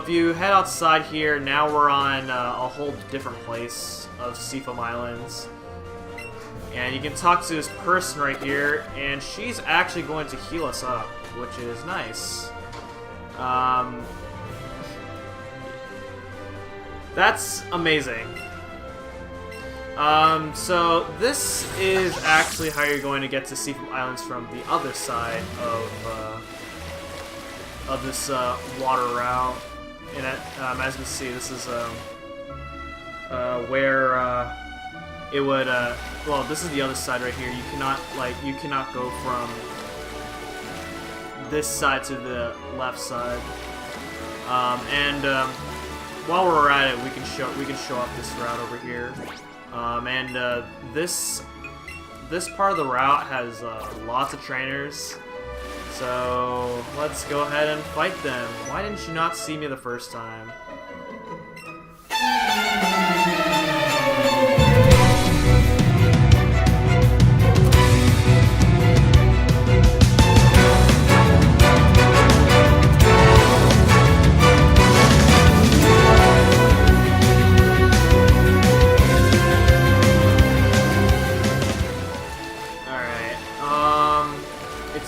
if you head outside here, now we're on a whole different place of Seafoam Islands. And you can talk to this person right here, and she's actually going to heal us up, which is nice. That's amazing. So this is actually how you're going to get to Seafoam Islands from the other side of this water route. And as you can see, this is where it would. Well, this is the other side right here. You cannot go from this side to the left side. While we're at it, we can show off this route over here. This part of the route has lots of trainers. So let's go ahead and fight them. Why didn't you not see me the first time?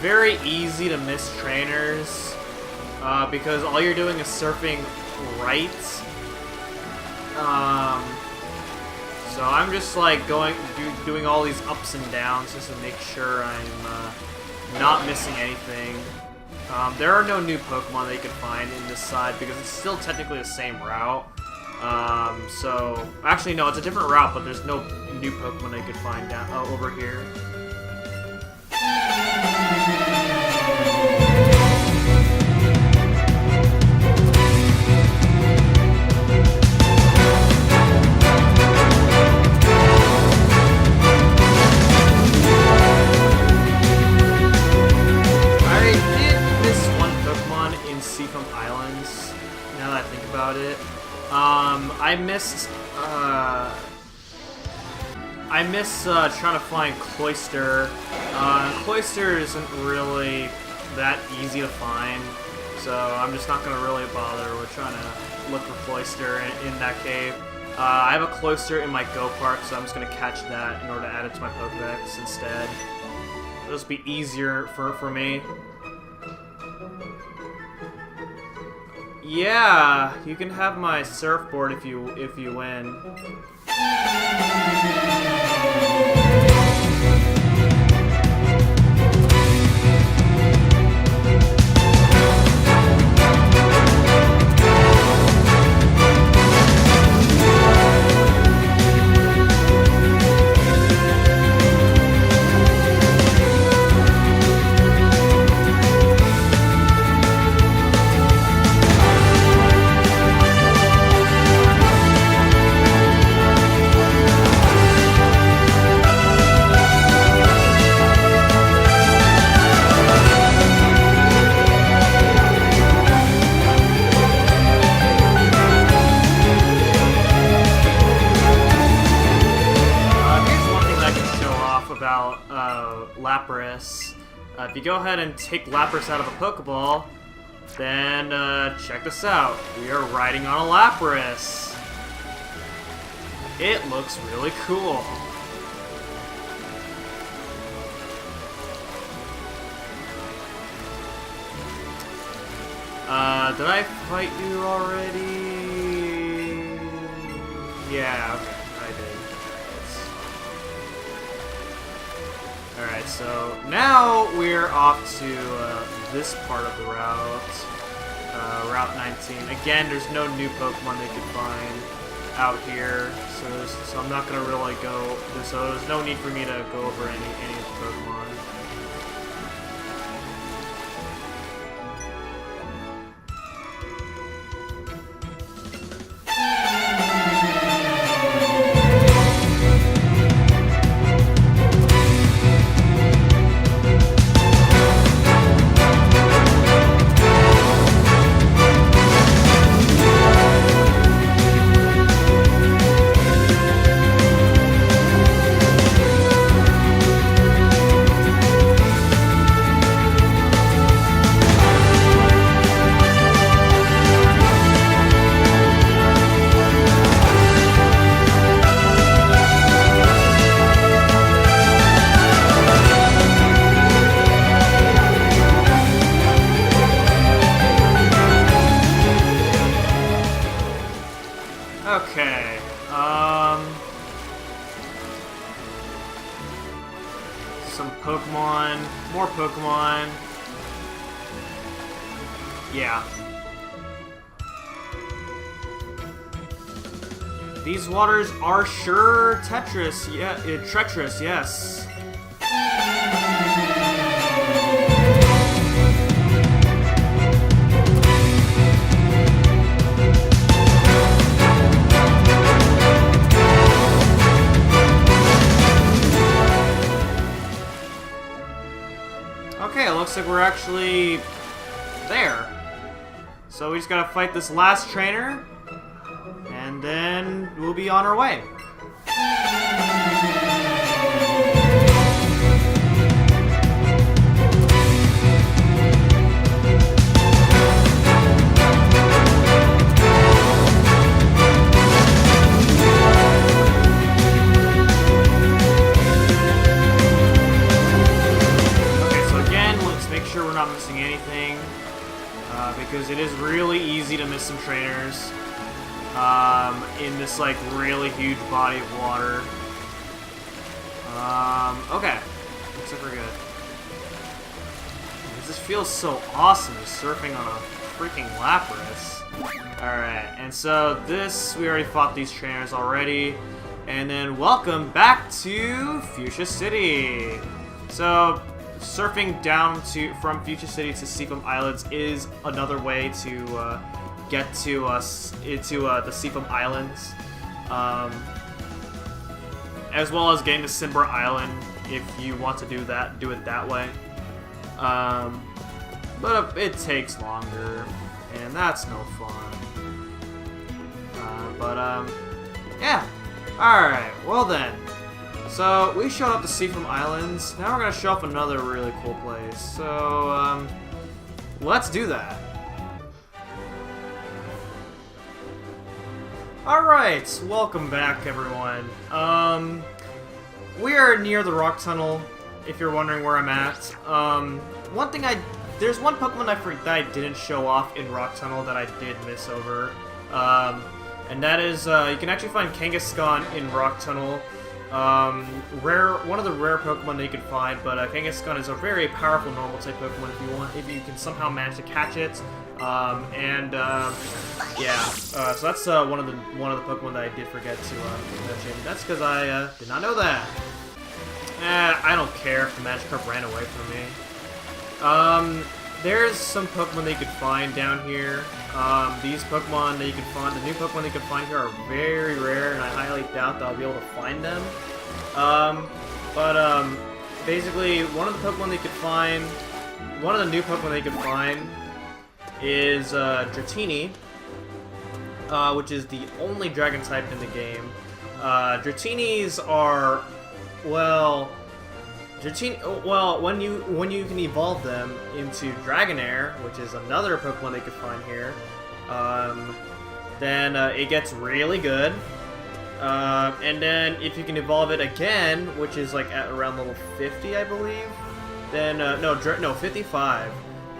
Very easy to miss trainers because all you're doing is surfing right. So I'm just like doing all these ups and downs just to make sure I'm not missing anything. There are no new Pokemon that you can find in this side because it's still technically the same route. So actually no, it's a different route, but there's no new Pokemon that you can find down over here. Seafoam Islands, now that I think about it. I miss trying to find Cloyster. Cloyster isn't really that easy to find, so I'm just not going to really bother with trying to look for Cloyster in that cave. I have a Cloyster in my Go Park, so I'm just going to catch that in order to add it to my Pokedex instead. It'll just be easier for me. Yeah, you can have my surfboard if you win. Lapras. If you go ahead and take Lapras out of a Pokeball, then check this out. We are riding on a Lapras. It looks really cool. Did I fight you already? Yeah, okay. Alright, so now we're off to this part of the route, Route 19. Again, there's no new Pokemon they could find out here, so I'm not going to really go, so there's no need for me to go over any of the Pokemon. some Pokemon. More Pokemon. Yeah. These waters are sure treacherous, yes. Okay, it looks like we're actually there. So we just gotta fight this last trainer, and then we'll be on our way. We're not missing anything because it is really easy to miss some trainers in this like really huge body of water. Okay, looks like we're good. This feels so awesome, just surfing on a freaking Lapras. Alright, and so this, we already fought these trainers already, and then welcome back to Fuchsia City. So surfing down from Fuchsia City to Seafoam Islands is another way to get to us into the Seafoam Islands, as well as getting to Simber Island if you want to do it that way. But it takes longer, and that's no fun. Yeah. All right. Well then. So, we showed up to Seafoam Islands. Now we're going to show up another really cool place. So, let's do that. Alright, welcome back, everyone. We are near the rock tunnel, if you're wondering where I'm at. There's one Pokemon that I didn't show off in rock tunnel that I did miss over. And that is, you can actually find Kangaskhan in rock tunnel. One of the rare Pokemon that you can find, but Kangaskhan is a very powerful normal type Pokemon if you can somehow manage to catch it. So that's one of the Pokemon that I did forget to mention. That's because I did not know that. I don't care if the Magikarp ran away from me. There's some Pokemon that you can find down here. These Pokemon that you can find, the new Pokemon that you can find here are very rare, and I highly doubt that I'll be able to find them. Basically, one of the Pokemon that you can find, one of the new Pokemon that you can find is Dratini, which is the only Dragon type in the game. Dratinis are, when you can evolve them into Dragonair, which is another Pokemon they could find here, then it gets really good. And then if you can evolve it again, which is like at around level 50, I believe, then no, 55.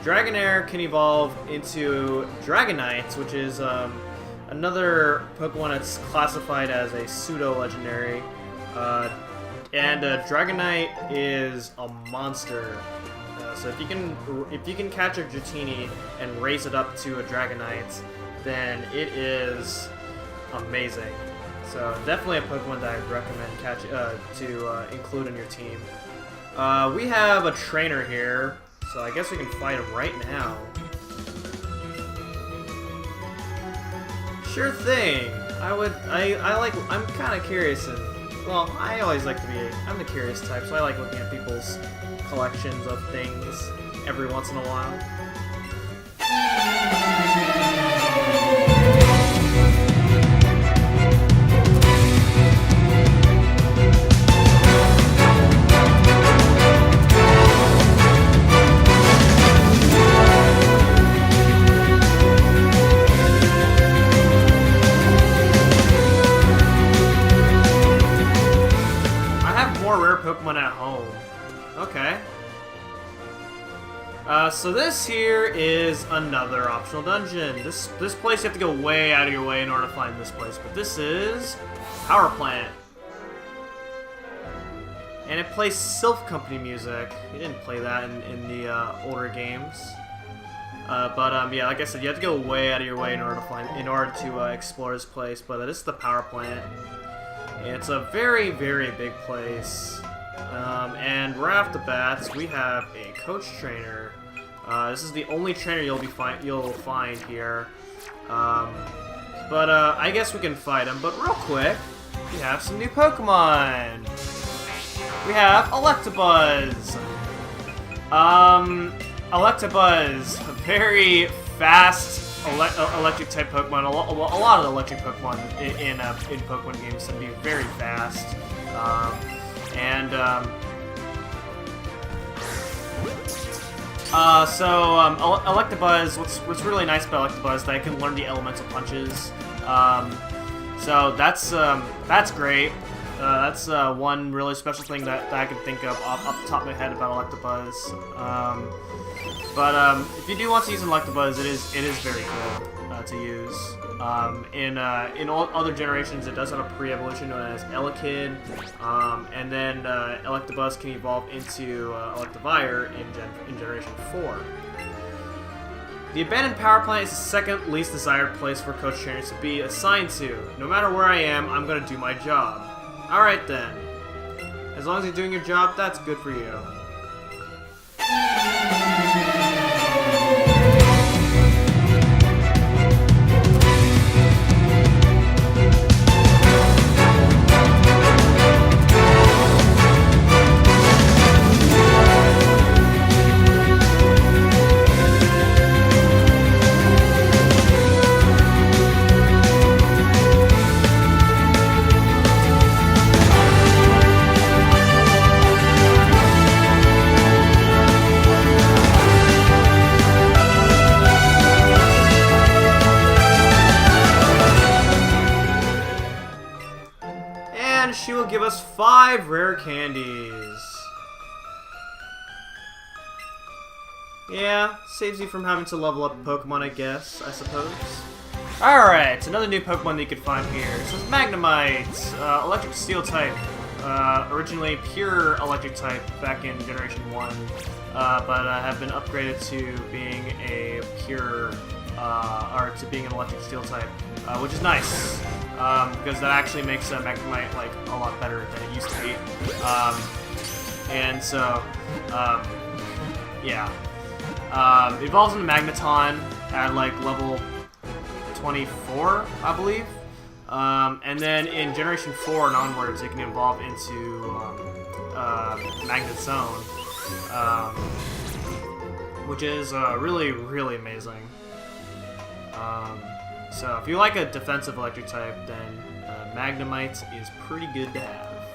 Dragonair can evolve into Dragonite, which is another Pokemon that's classified as a pseudo-legendary. And Dragonite is a monster. So if you can catch a Dratini and raise it up to a Dragonite, then it is amazing. So definitely a Pokemon that I'd recommend to include in your team. We have a trainer here, so I guess we can fight him right now. Sure thing. I'm kind of curious and. Well, I always like to be, I'm the curious type, so I like looking at people's collections of things every once in a while. Pokemon at home. Okay. So this here is another optional dungeon. This place you have to go way out of your way in order to find this place, but this is Power Plant. and it plays Sylph Company music. You didn't play that in the older games. Yeah, like I said, you have to go way out of your way in order to explore this place. But this is the power plant. It's a very, very big place. And right off the bat, we have a coach trainer. This is the only trainer you'll find here. I guess we can fight him. But real quick, we have some new Pokemon. We have Electabuzz. Electabuzz, a very fast electric type Pokemon. A lot of the electric Pokemon in Pokemon games can be very fast. Electabuzz, what's really nice about Electabuzz is that it can learn the elemental punches. So that's great. That's one really special thing that I can think of off the top of my head about Electabuzz. If you do want to use an Electabuzz, it is very good to use. In all other generations, it does have a pre-evolution known as Elekid, and then Electabuzz can evolve into Electivire in Generation 4. The abandoned power plant is the second least desired place for coach trainers to be assigned to. No matter where I am, I'm gonna do my job. Alright then. As long as you're doing your job, that's good for you. She will give us 5 rare candies. Yeah, saves you from having to level up Pokemon, I suppose. Alright, another new Pokemon that you can find here. This is Magnemite, electric steel type. Originally pure electric type back in Generation 1, but have been upgraded to being a pure, or to being an electric steel type, which is nice. Because that actually makes Magnemite like a lot better than it used to be. Evolves into Magneton at like level 24, I believe. And then in Generation 4 and onwards, it can evolve into Magnet Zone, which is really, really amazing. So if you like a defensive electric type, then Magnemite is pretty good to have.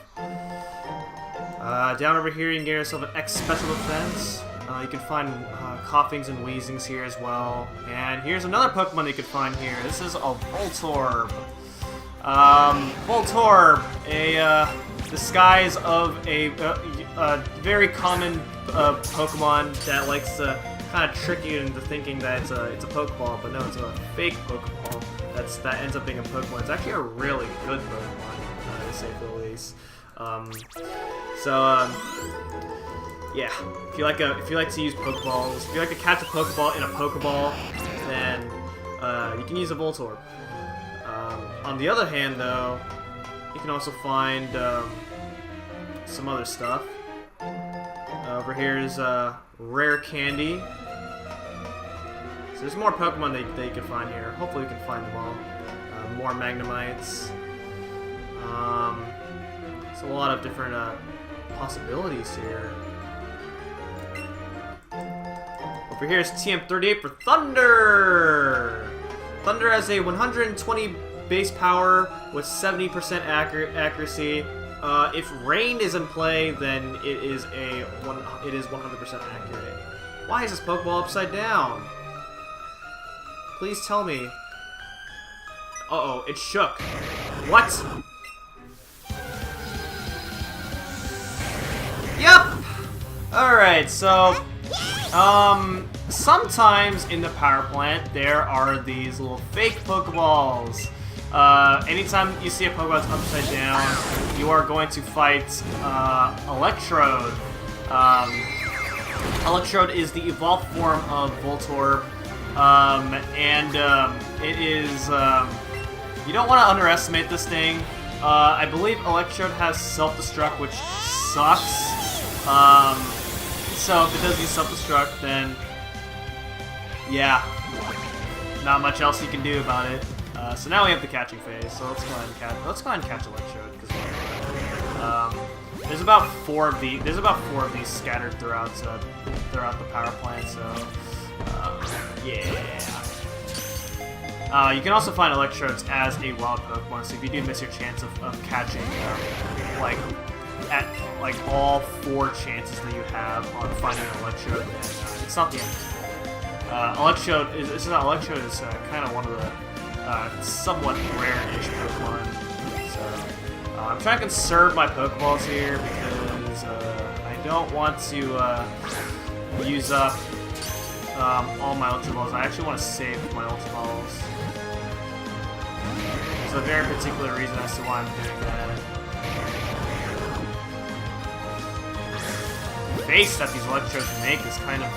Down over here, you can get yourself an X Special Defense. You can find Coughings and Wheezings here as well. And here's another Pokemon you can find here. This is a Voltorb. Voltorb, a disguise of a very common Pokemon that likes to kind of trick you into thinking that it's a Pokeball, but no, it's a fake Pokeball that ends up being a Pokemon. It's actually a really good Pokemon, to say the least. Yeah, if you like to use Pokeballs, if you like to catch a Pokeball in a Pokeball, then you can use a Voltorb. On the other hand, though, you can also find some other stuff. Over here is rare candy. So there's more Pokemon that you can find here. Hopefully you can find them all. More Magnemites. There's a lot of different possibilities here. Over here is TM38 for Thunder! Thunder has a 120 base power with 70% accuracy. If rain is in play, then it is 100% accurate. Why is this Pokeball upside down? Please tell me. Uh-oh, it shook. What? Yep! Alright, so sometimes in the power plant there are these little fake Pokeballs. Anytime you see a Pokeball that's upside down, you are going to fight Electrode. Electrode is the evolved form of Voltorb, it is, you don't want to underestimate this thing. I believe Electrode has self-destruct, which sucks. So if it does use self-destruct, then yeah, not much else you can do about it. So now we have the catching phase. So let's go ahead and catch Electrode, because there's about four of these scattered throughout the power plant. So yeah. You can also find Electrodes as a wild Pokemon, so if you do miss your chance of catching like all 4 chances that you have on finding an Electrode, then it's not the end. Electrode is kind of one of the somewhat rare-ish Pokemon. So I'm trying to conserve my Pokeballs here because I don't want to use up all my Ultra Balls. I actually want to save my Ultra Balls. There's a very particular reason as to why I'm doing that. The face that these Electrodes make is kind of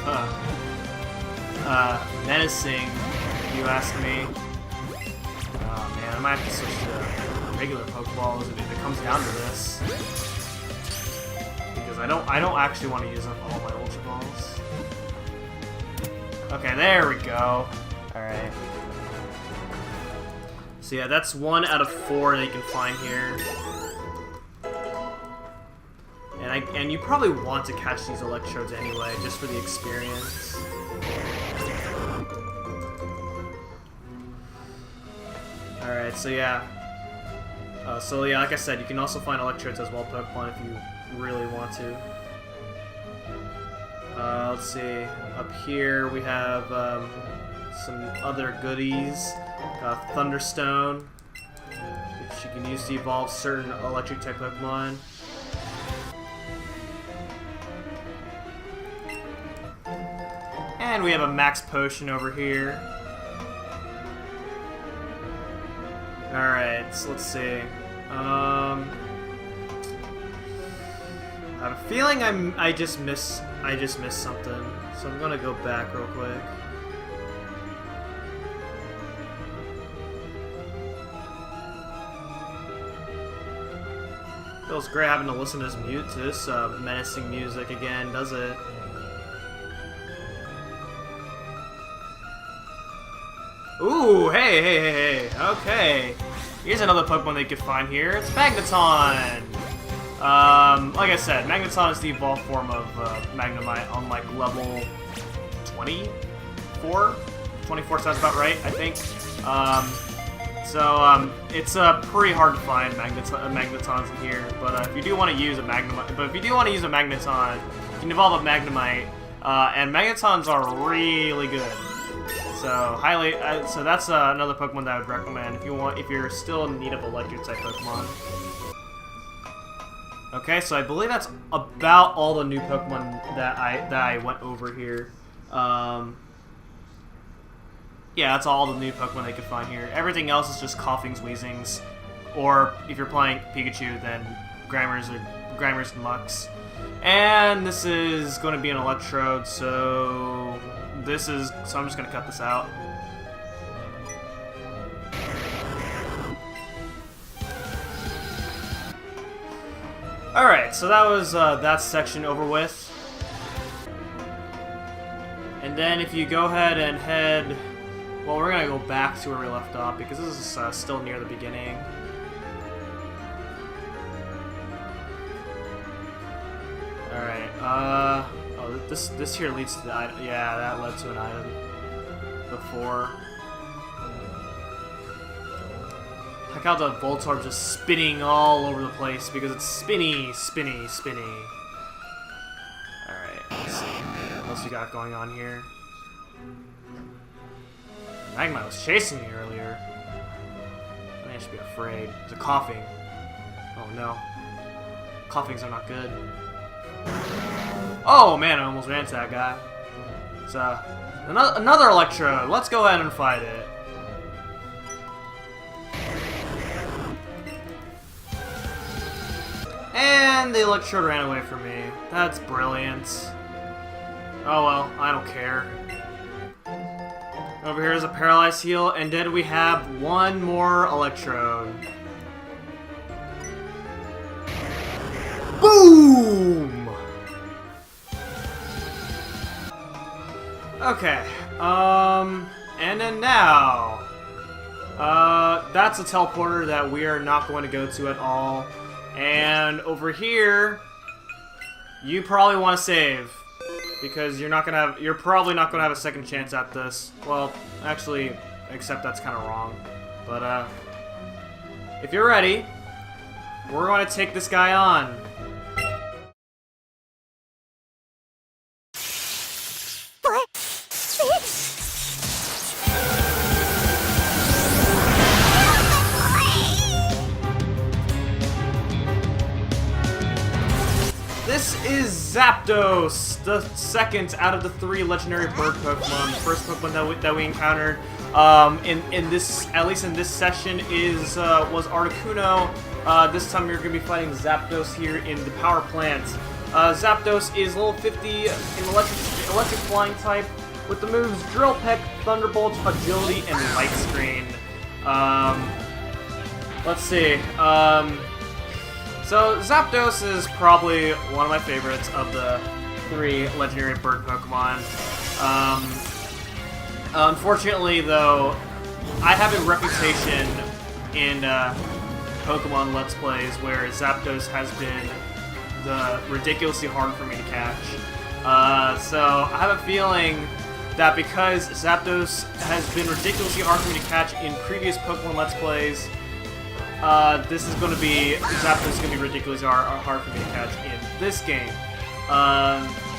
menacing, if you ask me. Oh man, I might have to switch to regular Pokeballs if it comes down to this, because I don't actually want to use up all my Ultra Balls. Okay, there we go. All right. So yeah, that's 1 out of 4 that you can find here. And you probably want to catch these Electrodes anyway, just for the experience. Alright, so yeah, like I said, you can also find Electrodes as wild Pokemon if you really want to. Let's see, up here we have some other goodies. Thunderstone, which you can use to evolve certain electric type Pokemon. And we have a max potion over here. Alright, so let's see. I have a feeling I just missed something, so I'm gonna go back real quick. Feels great having to listen to this menacing music again, does it? Ooh, hey, okay. Here's another Pokemon that you can find here. It's Magneton! Like I said, Magneton is the evolved form of Magnemite on like level 24? 24 sounds about right, I think. It's pretty hard to find Magnetons in here, but if you do want to use a Magneton, you can evolve a Magnemite, and Magnetons are really good. So so that's another Pokemon that I would recommend if you're still in need of electric type Pokemon. Okay, so I believe that's about all the new Pokemon that I went over here. Yeah, that's all the new Pokemon they could find here. Everything else is just Coughings, Wheezings, or if you're playing Pikachu, then Grammars and Mucks. And this is going to be an Electrode, so I'm just going to cut this out. Alright, so that was that section over with. And then if you go ahead and head... Well, we're going to go back to where we left off, because this is still near the beginning. Alright, oh, this here leads to the item. Yeah, that led to an item before. Check out the Voltorb just spinning all over the place because it's spinny. Alright, let's see what else we got going on here. Magmite was chasing me earlier. I should be afraid. There's a Coughing. Oh no. Coughings are not good. Oh man, I almost ran to that guy. It's another Electrode. Let's go ahead and fight it. And the Electrode ran away from me. That's brilliant. Oh well, I don't care. Over here is a Paralyzed Heal, and then we have one more Electrode. Boom! Okay, and then now, that's a teleporter that we are not going to go to at all. And over here, you probably want to save, because you're probably not gonna have a second chance at this. Well, actually, except that's kind of wrong. But if you're ready, we're going to take this guy on. This is Zapdos, the second out of the 3 legendary bird Pokemon. The first Pokemon that we encountered in this, at least in this session, was Articuno. This time you're going to be fighting Zapdos here in the power plant. Zapdos is level 50 in electric flying type with the moves Drill Peck, Thunderbolt, Agility, and Light Screen. Let's see. So, Zapdos is probably one of my favorites of the 3 legendary bird Pokemon. Unfortunately, though, I have a reputation in Pokemon Let's Plays where Zapdos has been ridiculously hard for me to catch. So, I have a feeling that because Zapdos has been ridiculously hard for me to catch in previous Pokemon Let's Plays, Zapdos is going to be ridiculously hard for me to catch in this game.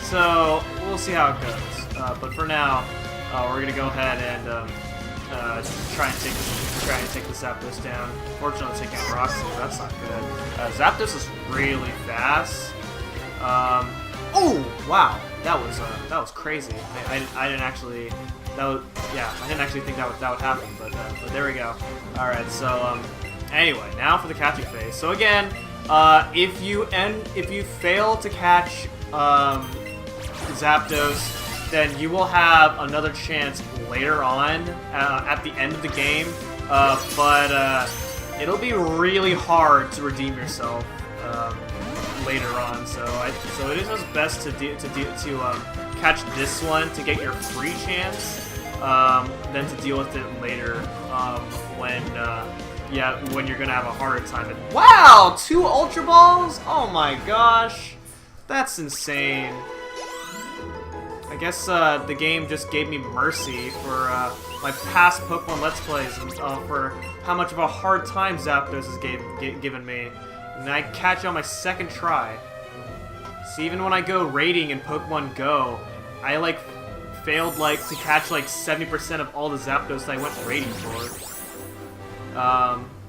So, we'll see how it goes. But for now, we're going to go ahead and try and take the Zapdos down. Fortunately, taking out Roxy, that's not good. Zapdos is really fast. Oh, wow. That was crazy. I didn't actually... I didn't actually think that would happen, but there we go. Alright, so, anyway, now for the catching phase. So again, if you fail to catch Zapdos, then you will have another chance later on at the end of the game. But it'll be really hard to redeem yourself later on. So it is just best to catch this one to get your free chance, than to deal with it later when you're gonna have a harder time. And wow, 2 Ultra Balls! Oh my gosh, that's insane. I guess the game just gave me mercy for my past Pokemon Let's Plays and for how much of a hard time Zapdos has given me. And I catch on my second try. See, even when I go raiding in Pokemon Go, I failed to catch 70% of all the Zapdos that I went raiding for.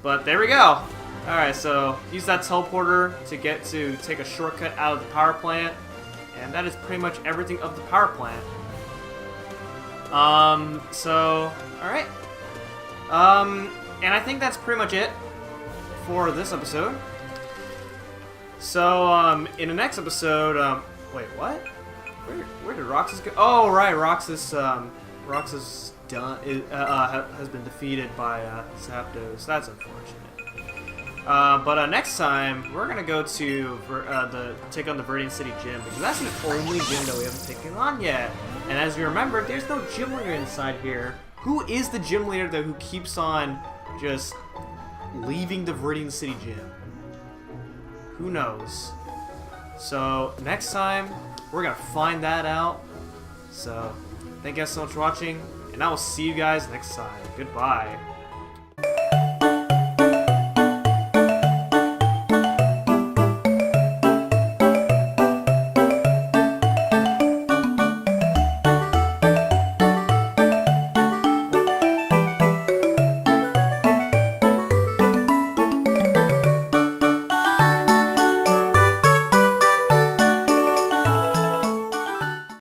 But there we go. Alright, so use that teleporter to take a shortcut out of the power plant. And that is pretty much everything of the power plant. Alright. And I think that's pretty much it for this episode. So, in the next episode, wait, what? Where did Roxas go? Oh, right, Roxas has been defeated by Zapdos. That's unfortunate. But next time we're gonna go to take on the Viridian City Gym, because that's the only gym that we haven't taken on yet. And as you remember, there's no gym leader inside here. Who is the gym leader though who keeps on just leaving the Viridian City Gym? Who knows? So next time we're gonna find that out. So thank you guys so much for watching, and I will see you guys next time. Goodbye.